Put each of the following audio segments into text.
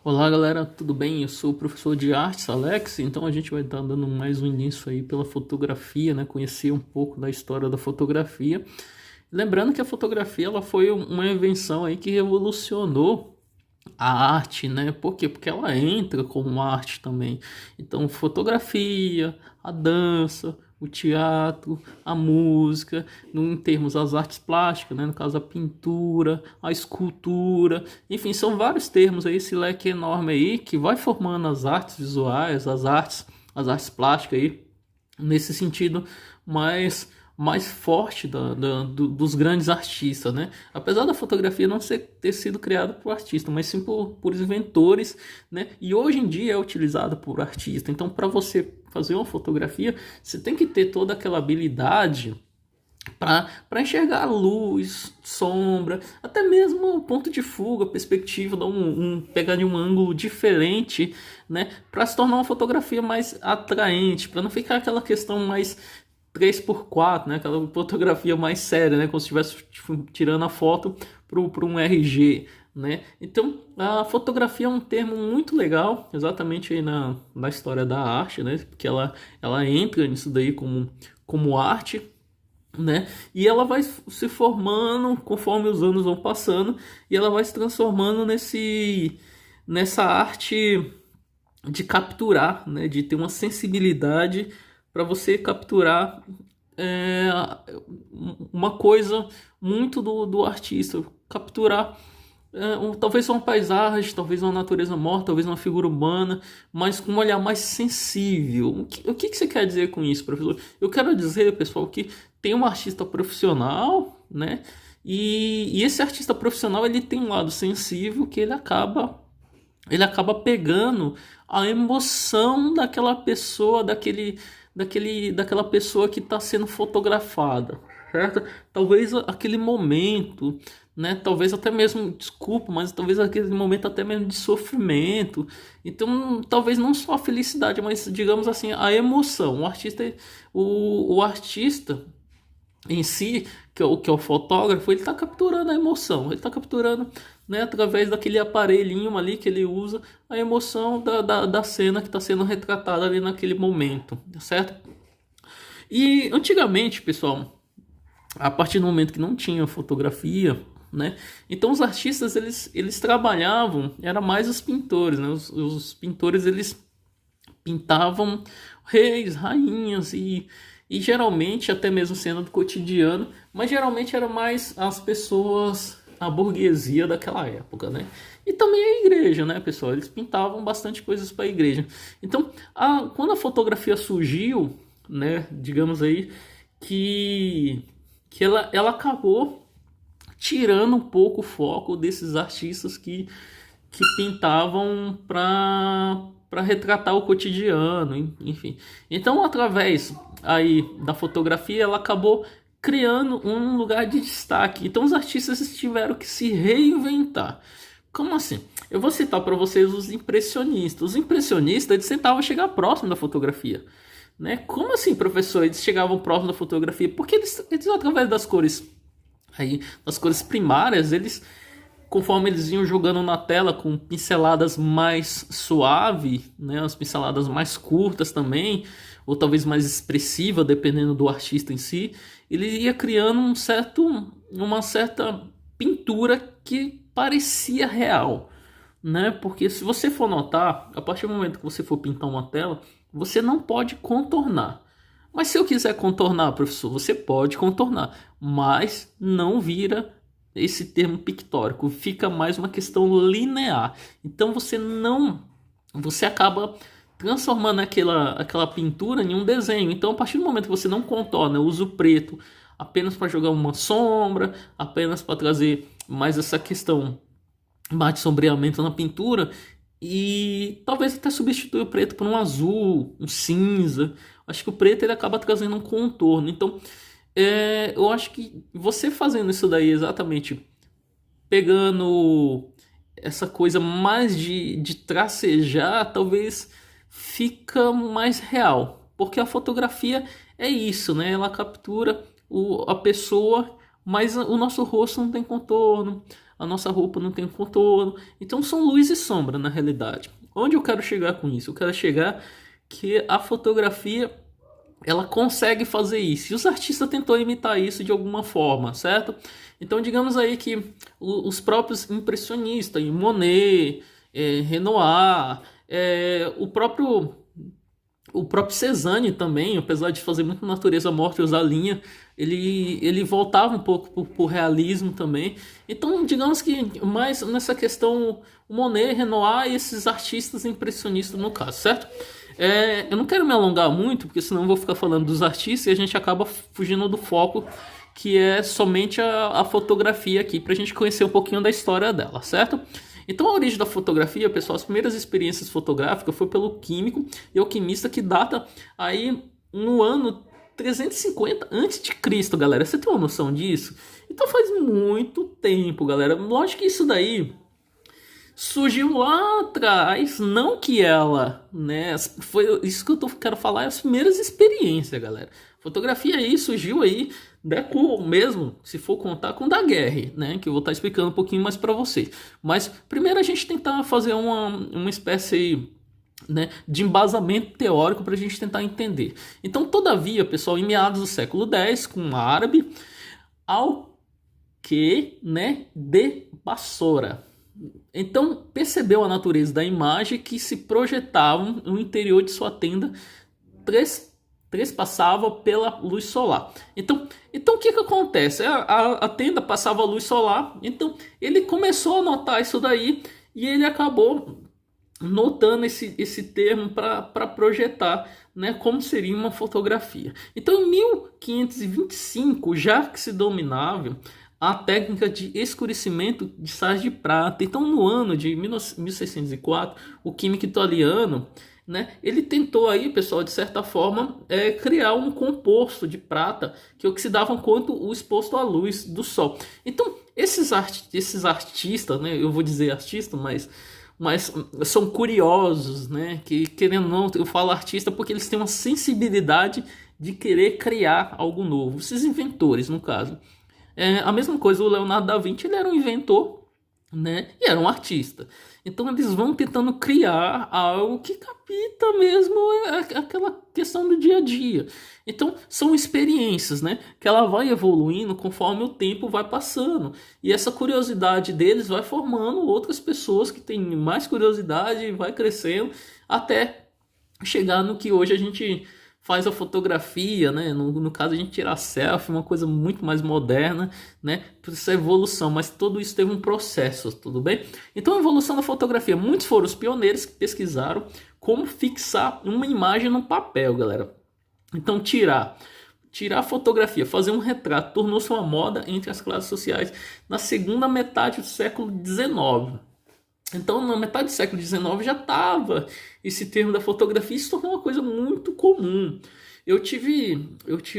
Olá galera, tudo bem? Eu sou o professor de artes, Alex, então a gente vai estar dando mais um início aí pela fotografia, né? Conhecer um pouco da história da fotografia. Lembrando que a fotografia ela foi uma invenção aí que revolucionou a arte, né? Por quê? Porque ela entra como arte também. Então, fotografia, a dança, o teatro, a música, em termos das artes plásticas, né? No caso a pintura, a escultura, enfim, são vários termos aí, esse leque enorme aí que vai formando as artes visuais, as artes plásticas aí, nesse sentido mais forte dos grandes artistas, né? Apesar da fotografia não ter sido criada por artistas, mas sim por inventores, né? E hoje em dia é utilizada por artistas. Então, para você fazer uma fotografia, você tem que ter toda aquela habilidade para enxergar luz, sombra, até mesmo ponto de fuga, perspectiva, dar pegar de um ângulo diferente, né, para se tornar uma fotografia mais atraente, para não ficar aquela questão mais 3x4, né, aquela fotografia mais séria, né, como se estivesse tirando a foto para um RG. Né? Então, a fotografia é um termo muito legal, exatamente aí na história da arte, né? Porque ela entra nisso daí como arte, né? E ela vai se formando conforme os anos vão passando e ela vai se transformando nessa arte de capturar, né? De ter uma sensibilidade para você capturar é, uma coisa muito do artista, capturar talvez uma paisagem, talvez uma natureza morta, talvez uma figura humana, mas com um olhar mais sensível. O que você quer dizer com isso, professor? Eu quero dizer, pessoal, que tem um artista profissional, né? E esse artista profissional ele tem um lado sensível que ele acaba pegando a emoção daquela pessoa, daquela pessoa que está sendo fotografada, certo? Talvez aquele momento, né? Talvez até mesmo, desculpa, mas talvez aquele momento até mesmo de sofrimento. Então, talvez não só a felicidade, mas digamos assim, a emoção. O artista em si, que é o fotógrafo, ele está capturando a emoção, ele está capturando, né, através daquele aparelhinho ali que ele usa, a emoção da cena que está sendo retratada ali naquele momento, certo? E antigamente, pessoal, a partir do momento que não tinha fotografia, né, então os artistas eles trabalhavam, era mais os pintores, né, os pintores eles pintavam reis, rainhas e geralmente até mesmo cena do cotidiano, mas geralmente era mais as pessoas, a burguesia daquela época, né? E também a igreja, né, pessoal? Eles pintavam bastante coisas para a igreja. Então, quando a fotografia surgiu, né, digamos aí, que ela acabou tirando um pouco o foco desses artistas que pintavam para retratar o cotidiano, enfim. Então, através aí da fotografia, ela acabou criando um lugar de destaque. Então, os artistas tiveram que se reinventar. Como assim? Eu vou citar para vocês os impressionistas. Os impressionistas, eles tentavam chegar próximo da fotografia. Né? Como assim, professor? Eles chegavam próximo da fotografia? Porque eles através das cores aí, das cores primárias, conforme eles iam jogando na tela com pinceladas mais suave, né, as pinceladas mais curtas também, ou talvez mais expressiva, dependendo do artista em si, ele ia criando uma certa pintura que parecia real, né? Porque se você for notar, a partir do momento que você for pintar uma tela, você não pode contornar. Mas se eu quiser contornar, professor, você pode contornar, mas não vira esse termo pictórico, fica mais uma questão linear. Então você acaba transformando aquela pintura em um desenho. Então, a partir do momento que você não contorna, usa o preto apenas para jogar uma sombra, apenas para trazer mais essa questão mais de sombreamento na pintura, e talvez até substituir o preto por um azul, um cinza. Acho que o preto ele acaba trazendo um contorno. Então, eu acho que você fazendo isso daí exatamente, pegando essa coisa mais de tracejar, talvez fica mais real. Porque a fotografia é isso, né? Ela captura a pessoa, mas o nosso rosto não tem contorno. a nossa roupa não tem contorno. Então são luz e sombra na realidade. Onde eu quero chegar com isso? Eu quero chegar que a fotografia ela consegue fazer isso. E os artistas tentou imitar isso de alguma forma, certo? Então digamos aí que os próprios impressionistas, Monet, Renoir, o próprio Cézanne também, apesar de fazer muito natureza morta e usar linha, ele voltava um pouco pro realismo também. Então, digamos que mais nessa questão Monet, Renoir e esses artistas impressionistas no caso, certo? Eu não quero me alongar muito, porque senão eu vou ficar falando dos artistas e a gente acaba fugindo do foco, que é somente a fotografia aqui, para a gente conhecer um pouquinho da história dela, certo? Então a origem da fotografia, pessoal, as primeiras experiências fotográficas foi pelo químico e alquimista que data aí no ano 350 a.C., galera. Você tem uma noção disso? Então faz muito tempo, galera. Lógico que isso daí surgiu lá atrás, não que ela, né? Foi isso que quero falar, as primeiras experiências, galera. Fotografia aí surgiu aí, né, mesmo, se for contar com o Daguerre, né? Que eu vou estar explicando um pouquinho mais para vocês. Mas primeiro a gente tentar fazer uma espécie aí, né, de embasamento teórico para a gente tentar entender. Então, todavia, pessoal, em meados do século X, com um árabe, ao que, né, de Bassora. Então percebeu a natureza da imagem que se projetavam no interior de sua tenda, trespassava pela luz solar. Então o que acontece? A tenda passava a luz solar, então ele começou a notar isso daí e ele acabou notando esse termo para projetar, né, como seria uma fotografia. Então em 1525 já que se dominava a técnica de escurecimento de sais de prata. Então, no ano de 1604, o químico italiano, né, ele tentou aí, pessoal, de certa forma, criar um composto de prata que oxidava quanto o exposto à luz do sol. Então, esses artistas, né, eu vou dizer artista, mas são curiosos, né, que querendo ou não, eu falo artista porque eles têm uma sensibilidade de querer criar algo novo. Esses inventores, no caso. A mesma coisa, o Leonardo da Vinci, ele era um inventor, né? E era um artista. Então eles vão tentando criar algo que capta mesmo aquela questão do dia a dia. Então são experiências, né? Que ela vai evoluindo conforme o tempo vai passando. E essa curiosidade deles vai formando outras pessoas que têm mais curiosidade e vai crescendo até chegar no que hoje a gente faz a fotografia, né? No caso a gente tira selfie, uma coisa muito mais moderna, né? Por essa evolução, mas tudo isso teve um processo, tudo bem? Então a evolução da fotografia, muitos foram os pioneiros que pesquisaram como fixar uma imagem no papel, galera. Então tirar a fotografia, fazer um retrato, tornou-se uma moda entre as classes sociais na segunda metade do século XIX. Então, na metade do século XIX já estava esse termo da fotografia e se tornou uma coisa muito comum. Eu tive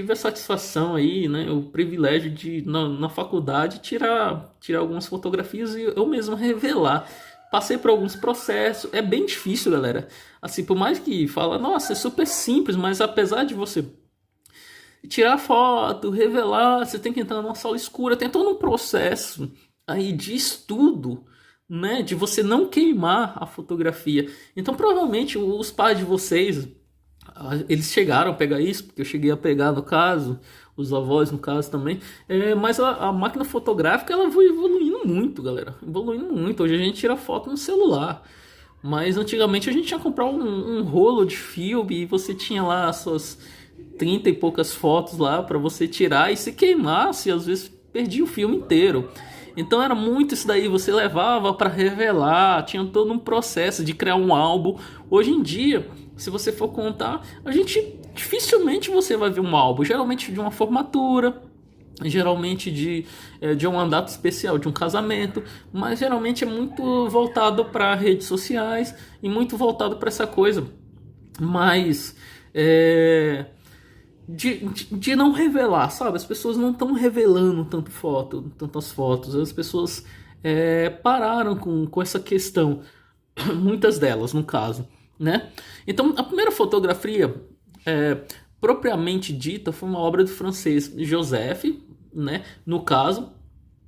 a satisfação aí, né, o privilégio de, na faculdade, tirar algumas fotografias e eu mesmo revelar. Passei por alguns processos, é bem difícil, galera. Assim, por mais que fala, nossa, é super simples, mas apesar de você tirar foto, revelar, você tem que entrar numa sala escura, tem todo um processo aí de estudo, né, de você não queimar a fotografia. Então provavelmente os pais de vocês, eles chegaram a pegar isso, porque eu cheguei a pegar no caso, os avós no caso também, mas a máquina fotográfica ela foi evoluindo muito, galera, evoluindo muito. Hoje a gente tira foto no celular, mas antigamente a gente tinha que comprar um rolo de filme e você tinha lá as suas 30 e poucas fotos lá para você tirar, e se queimasse às vezes perdia o filme inteiro. Então era muito isso daí, você levava para revelar, tinha todo um processo de criar um álbum. Hoje em dia, se você for contar, a gente dificilmente você vai ver um álbum, geralmente de uma formatura, geralmente de um data especial, de um casamento, mas geralmente é muito voltado para redes sociais e muito voltado para essa coisa mais de não revelar, sabe? As pessoas não estão revelando tantas fotos. As pessoas pararam com essa questão, muitas delas, no caso, né? Então, a primeira fotografia propriamente dita foi uma obra do francês Joseph, né? No caso,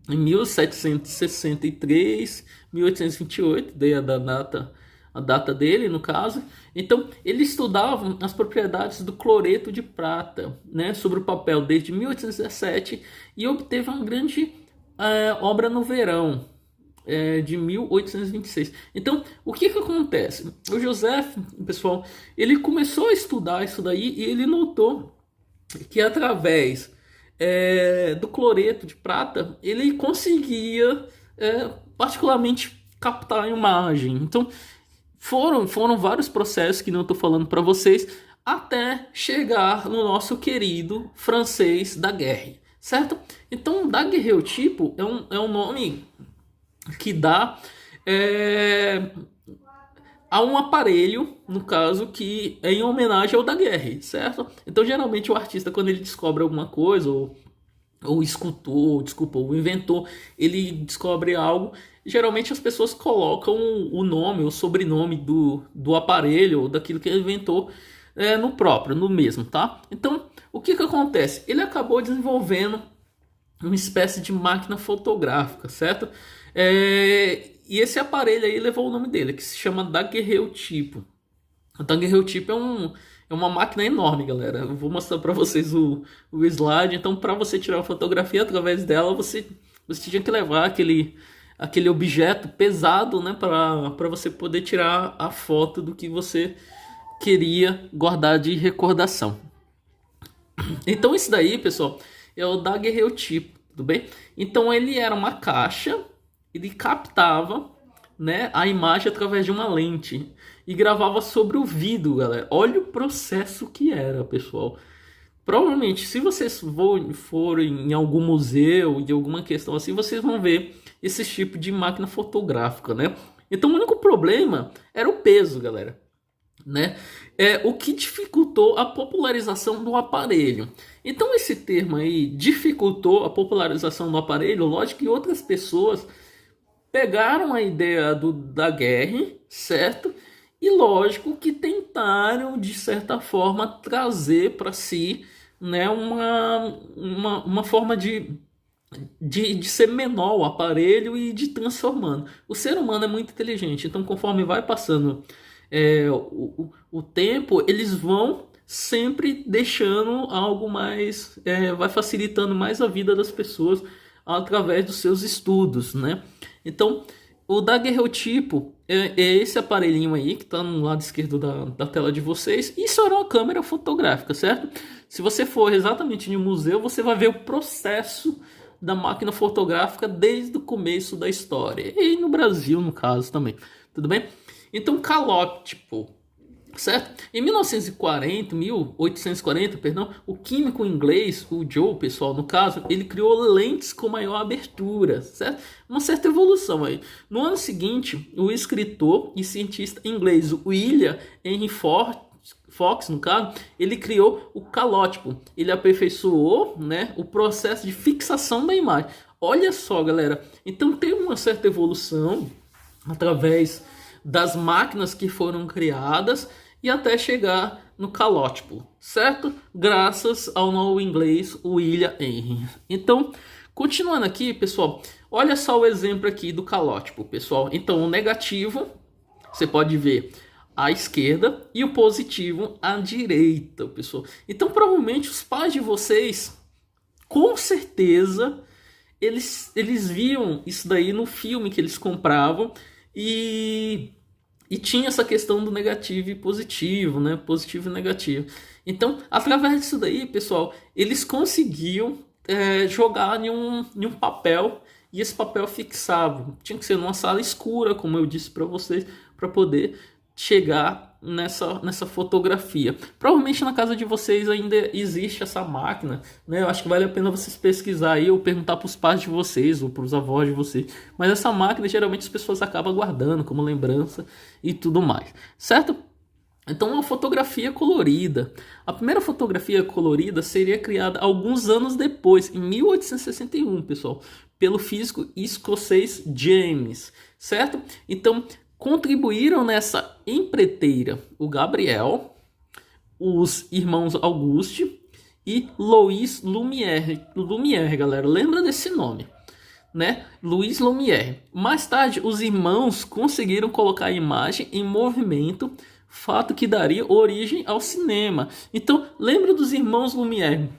em 1763, 1828, dei a data dele no caso. Então ele estudava as propriedades do cloreto de prata, né, sobre o papel desde 1817 e obteve uma grande obra no verão de 1826. Então o que acontece? O Joseph, pessoal, ele começou a estudar isso daí e ele notou que através do cloreto de prata ele conseguia particularmente captar a imagem. Então foram vários processos que não estou falando para vocês até chegar no nosso querido francês Daguerre, certo? Então daguerreotipo é um nome que dá a um aparelho, no caso, que é em homenagem ao Daguerre, certo? Então, geralmente, o artista, quando ele descobre alguma coisa, ou o escultor, desculpa, o inventor, ele descobre algo, geralmente as pessoas colocam o nome, o sobrenome do aparelho, ou daquilo que ele inventou, no próprio, no mesmo, tá? Então, o que acontece? Ele acabou desenvolvendo uma espécie de máquina fotográfica, certo? E esse aparelho aí levou o nome dele, que se chama daguerreotipo. O daguerreotipo é uma máquina enorme, galera. Eu vou mostrar para vocês o slide. Então, para você tirar uma fotografia através dela, você tinha que levar aquele objeto pesado, né, para você poder tirar a foto do que você queria guardar de recordação. Então, isso daí, pessoal, é o daguerreotipo, tudo bem? Então, ele era uma caixa. Ele captava, né, a imagem através de uma lente e gravava sobre o vidro, galera. Olha o processo que era, pessoal. Provavelmente, se vocês forem em algum museu, de alguma questão assim, vocês vão ver esse tipo de máquina fotográfica, né? Então, o único problema era o peso, galera, né? O que dificultou a popularização do aparelho. Então, esse termo aí dificultou a popularização do aparelho. Lógico que outras pessoas pegaram a ideia do Daguerre, certo? E lógico que tentaram, de certa forma, trazer para si, né, uma forma de ser menor o aparelho e de transformando. O ser humano é muito inteligente, então conforme vai passando o tempo, eles vão sempre deixando algo mais, vai facilitando mais a vida das pessoas através dos seus estudos, né? Então, o daguerreotipo é esse aparelhinho aí que está no lado esquerdo da tela de vocês. Isso era uma câmera fotográfica, certo? Se você for exatamente em um museu, você vai ver o processo da máquina fotográfica desde o começo da história. E no Brasil, no caso, também. Tudo bem? Então, calótipo, certo? Em 1840, perdão, o químico inglês, o Joe, pessoal, no caso, ele criou lentes com maior abertura, certo? Uma certa evolução aí. No ano seguinte, o escritor e cientista inglês William Henry Fox, no caso, ele criou o calótipo. Ele aperfeiçoou, né, o processo de fixação da imagem. Olha só, galera. Então tem uma certa evolução através das máquinas que foram criadas e até chegar no calótipo, certo? Graças ao novo inglês William Henry. Então, continuando aqui, pessoal, olha só o exemplo aqui do calótipo, pessoal. Então, o negativo, você pode ver à esquerda e o positivo à direita, pessoal. Então, provavelmente os pais de vocês, com certeza, eles viam isso daí no filme que eles compravam e tinha essa questão do negativo e positivo, né? Positivo e negativo. Então, através disso daí, pessoal, eles conseguiam jogar em um papel e esse papel fixava. Tinha que ser numa sala escura, como eu disse para vocês, para poder chegar nessa fotografia. Provavelmente na casa de vocês ainda existe essa máquina, né? Eu acho que vale a pena vocês pesquisar aí ou perguntar para os pais de vocês ou para os avós de vocês. Mas essa máquina geralmente as pessoas acabam guardando como lembrança e tudo mais, certo? Então, uma fotografia colorida. A primeira fotografia colorida seria criada alguns anos depois, em 1861, pessoal, pelo físico escocês James, certo? Então, contribuíram nessa empreiteira o Gabriel, os irmãos Auguste e Louis Lumière. Lumière, galera, lembra desse nome? né, Louis Lumière. Mais tarde, os irmãos conseguiram colocar a imagem em movimento, fato que daria origem ao cinema. Então, lembra dos irmãos Lumière?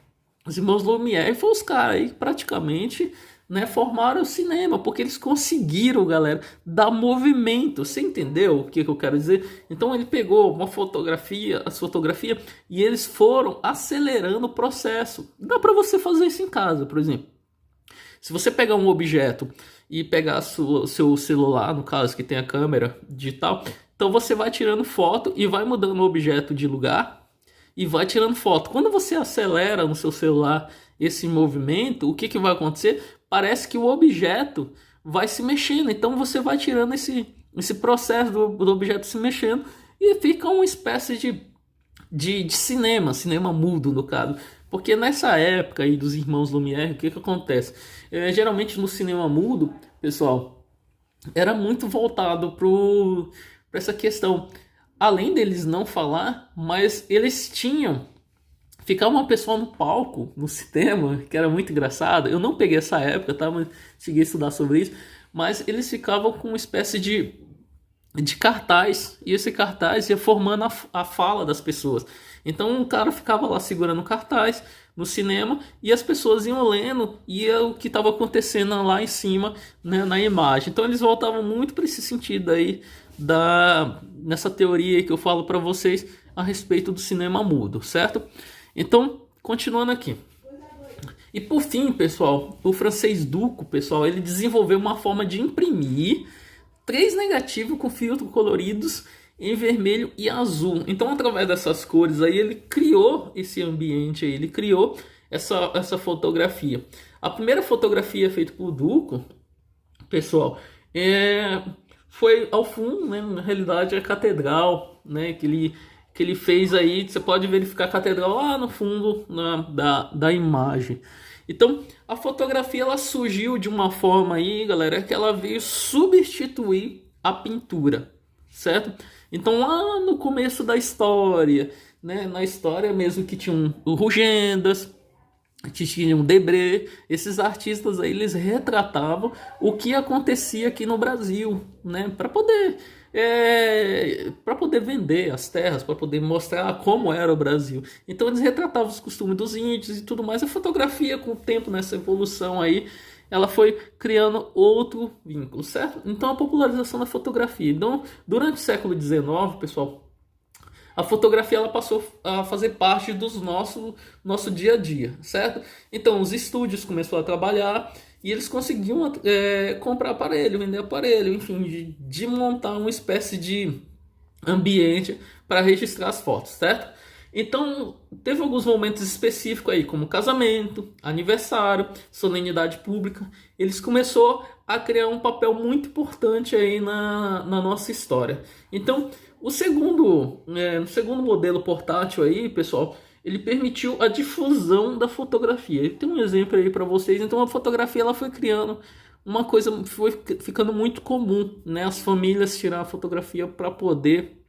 Os irmãos Lumière foram os caras aí que praticamente, né, formaram o cinema, porque eles conseguiram, galera, dar movimento. Você entendeu o que eu quero dizer? Então ele pegou uma fotografia, as fotografias, e eles foram acelerando o processo. Dá para você fazer isso em casa, por exemplo. Se você pegar um objeto e pegar seu celular, no caso que tem a câmera digital, então você vai tirando foto e vai mudando o objeto de lugar e vai tirando foto. Quando você acelera no seu celular esse movimento, o que vai acontecer? Parece que o objeto vai se mexendo. Então você vai tirando esse processo do objeto se mexendo e fica uma espécie de cinema mudo no caso. Porque nessa época aí dos irmãos Lumière, o que acontece? Geralmente no cinema mudo, pessoal, era muito voltado para essa questão. Além deles não falar, mas eles tinham... Ficava uma pessoa no palco, no cinema, que era muito engraçado. Eu não peguei essa época, tá? Mas cheguei a estudar sobre isso. Mas eles ficavam com uma espécie de cartaz. E esse cartaz ia formando a fala das pessoas. Então um cara ficava lá segurando o cartaz no cinema e as pessoas iam lendo e o que estava acontecendo lá em cima, né, na imagem. Então eles voltavam muito para esse sentido aí nessa teoria que eu falo para vocês a respeito do cinema mudo, certo? Então, continuando aqui. E por fim, pessoal, o francês Duco, pessoal, ele desenvolveu uma forma de imprimir 3 negativos com filtros coloridos em vermelho e azul. Então, através dessas cores aí, ele criou esse ambiente aí, ele criou essa fotografia. A primeira fotografia feita por Duco, pessoal, foi ao fundo, né? Na realidade, a catedral, né? Que ele fez aí. Você pode verificar a catedral lá no fundo da imagem. Então, a fotografia ela surgiu de uma forma aí, galera, que ela veio substituir a pintura, certo? Então, lá no começo da história, né? Na história mesmo que tinha o Rugendas, que tinham Debré, esses artistas aí eles retratavam o que acontecia aqui no Brasil, né, para poder vender as terras, para poder mostrar como era o Brasil. Então eles retratavam os costumes dos índios e tudo mais. A fotografia, com o tempo, nessa evolução aí, ela foi criando outro vínculo, certo? Então a popularização da fotografia. Então, durante o século XIX, pessoal, a fotografia ela passou a fazer parte do nosso dia a dia, certo? Então os estúdios começaram a trabalhar e eles conseguiam comprar aparelho, vender aparelho, enfim, de montar uma espécie de ambiente para registrar as fotos, certo? Então teve alguns momentos específicos aí, como casamento, aniversário, solenidade pública. Eles começaram a criar um papel muito importante aí na nossa história. Então o segundo modelo portátil aí, pessoal, ele permitiu a difusão da fotografia. Tem um exemplo aí para vocês. Então a fotografia ela foi criando uma coisa, foi ficando muito comum, né? As famílias tirar a fotografia para poder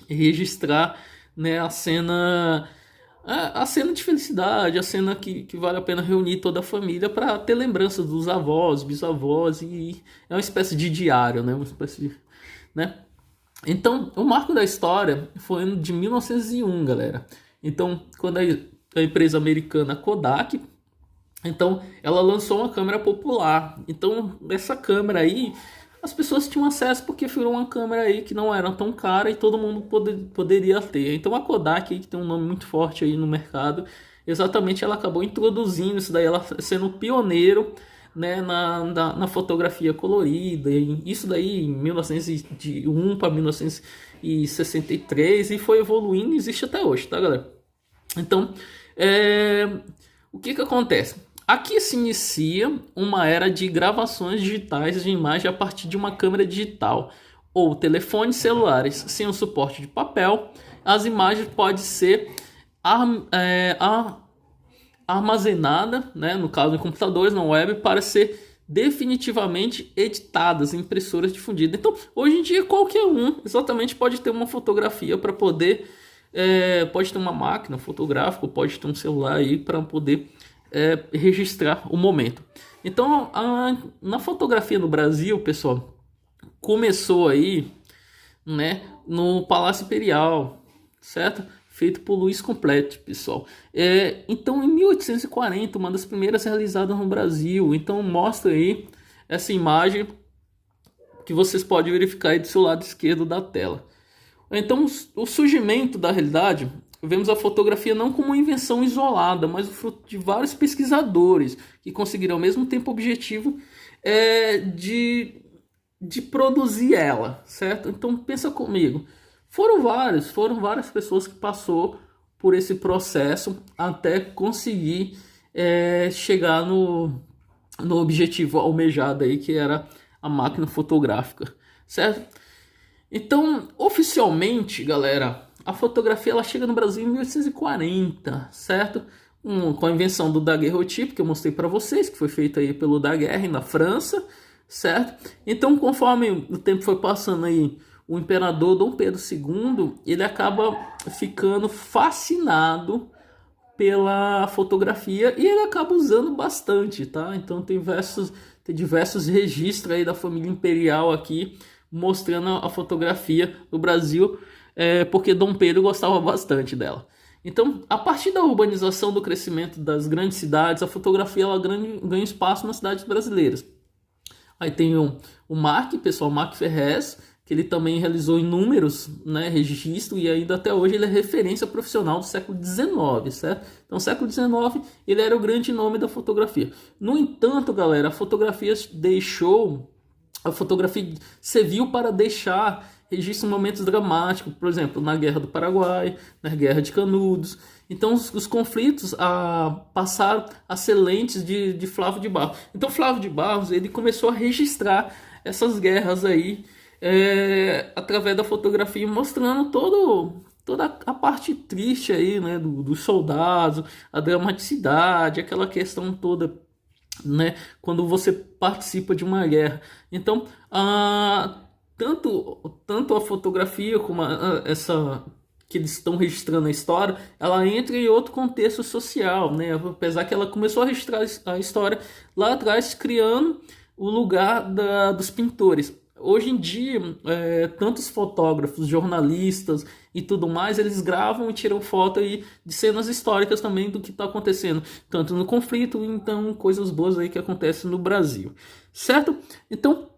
registrar, né, a cena de felicidade, a cena que vale a pena reunir toda a família para ter lembranças dos avós, bisavós, e é uma espécie de diário, né? Uma espécie de, né? Então, o marco da história foi ano de 1901, galera. Então, quando a empresa americana Kodak, então, ela lançou uma câmera popular. Então, essa câmera aí, as pessoas tinham acesso porque foi uma câmera aí que não era tão cara e todo mundo poderia ter. Então, a Kodak, que tem um nome muito forte aí no mercado, exatamente ela acabou introduzindo isso daí, ela sendo pioneiro, né, na fotografia colorida, isso daí em 1901 para 1963 e foi evoluindo e existe até hoje, tá, galera? Então, o que acontece? Aqui se inicia uma era de gravações digitais de imagem a partir de uma câmera digital ou telefones celulares sem o suporte de papel. As imagens podem ser armazenada, né, no caso em computadores, na web, para ser definitivamente editadas em impressoras difundidas. Então, hoje em dia, qualquer um exatamente pode ter uma fotografia para poder... pode ter uma máquina fotográfica, pode ter um celular aí para poder registrar o momento. Então, na fotografia no Brasil, pessoal, começou aí, né, no Palácio Imperial, certo? Feito por Luiz Complete, pessoal. Então, em 1840, uma das primeiras realizadas no Brasil. Então, mostra aí essa imagem que vocês podem verificar aí do seu lado esquerdo da tela. Então, o surgimento da realidade, vemos a fotografia não como uma invenção isolada, mas o fruto de vários pesquisadores que conseguiram ao mesmo tempo o objetivo de produzir ela, certo? Então, pensa comigo. Foram várias pessoas que passou por esse processo até conseguir chegar no objetivo almejado aí, que era a máquina fotográfica, certo? Então, oficialmente, galera, a fotografia ela chega no Brasil em 1840, certo? Com a invenção do daguerreotipo, que eu mostrei para vocês, que foi feito aí pelo Daguerre na França, certo? Então, conforme o tempo foi passando aí, o imperador Dom Pedro II, ele acaba ficando fascinado pela fotografia e ele acaba usando bastante, tá? Então tem diversos registros aí da família imperial aqui mostrando a fotografia do Brasil, porque Dom Pedro gostava bastante dela. Então, a partir da urbanização, do crescimento das grandes cidades, a fotografia ela ganha espaço nas cidades brasileiras. Aí tem o Marc, pessoal, Marc Ferrez, que ele também realizou inúmeros, né, registros e ainda até hoje ele é referência profissional do século XIX, certo? Então, século XIX, ele era o grande nome da fotografia. No entanto, galera, a fotografia serviu para deixar registros de momentos dramáticos, por exemplo, na Guerra do Paraguai, na Guerra de Canudos. Então, os conflitos passaram a ser lentes de Flávio de Barros. Então, Flávio de Barros ele começou a registrar essas guerras aí, através da fotografia, mostrando toda a parte triste aí, né, dos soldados, a dramaticidade, aquela questão toda, né, quando você participa de uma guerra. Então, tanto a fotografia como essa que eles estão registrando a história, ela entra em outro contexto social, né? Apesar que ela começou a registrar a história lá atrás, criando o lugar dos pintores. Hoje em dia, tantos fotógrafos, jornalistas e tudo mais, eles gravam e tiram foto aí de cenas históricas também do que está acontecendo, tanto no conflito, então coisas boas aí que acontecem no Brasil, certo? Então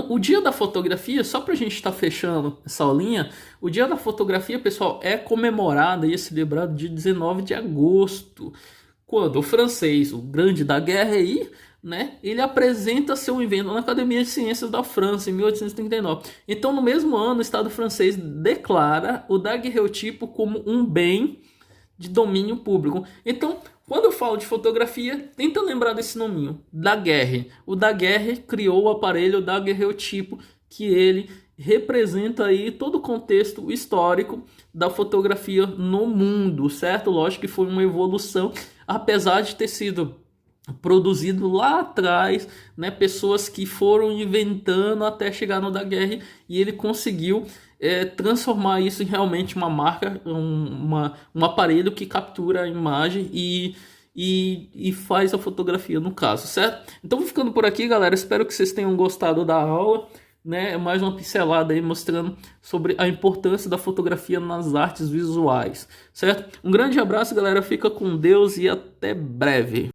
o dia da fotografia, só para a gente estar fechando essa aulinha, o dia da fotografia, pessoal, é comemorado e é celebrado dia 19 de agosto, quando o francês, o grande Daguerre, né, ele apresenta seu invento na Academia de Ciências da França em 1839. Então, no mesmo ano, o Estado francês declara o daguerreotipo como um bem de domínio público. Então, quando eu falo de fotografia, tenta lembrar desse nominho, Daguerre. O Daguerre criou o aparelho daguerreotipo, que ele representa aí todo o contexto histórico da fotografia no mundo, certo? Lógico que foi uma evolução, apesar de ter sido produzido lá atrás, né, pessoas que foram inventando até chegar no Daguerre, e ele conseguiu transformar isso em realmente uma marca, um aparelho que captura a imagem e faz a fotografia no caso, certo? Então vou ficando por aqui, galera, espero que vocês tenham gostado da aula, né? Mais uma pincelada aí mostrando sobre a importância da fotografia nas artes visuais, certo? Um grande abraço, galera, fica com Deus e até breve.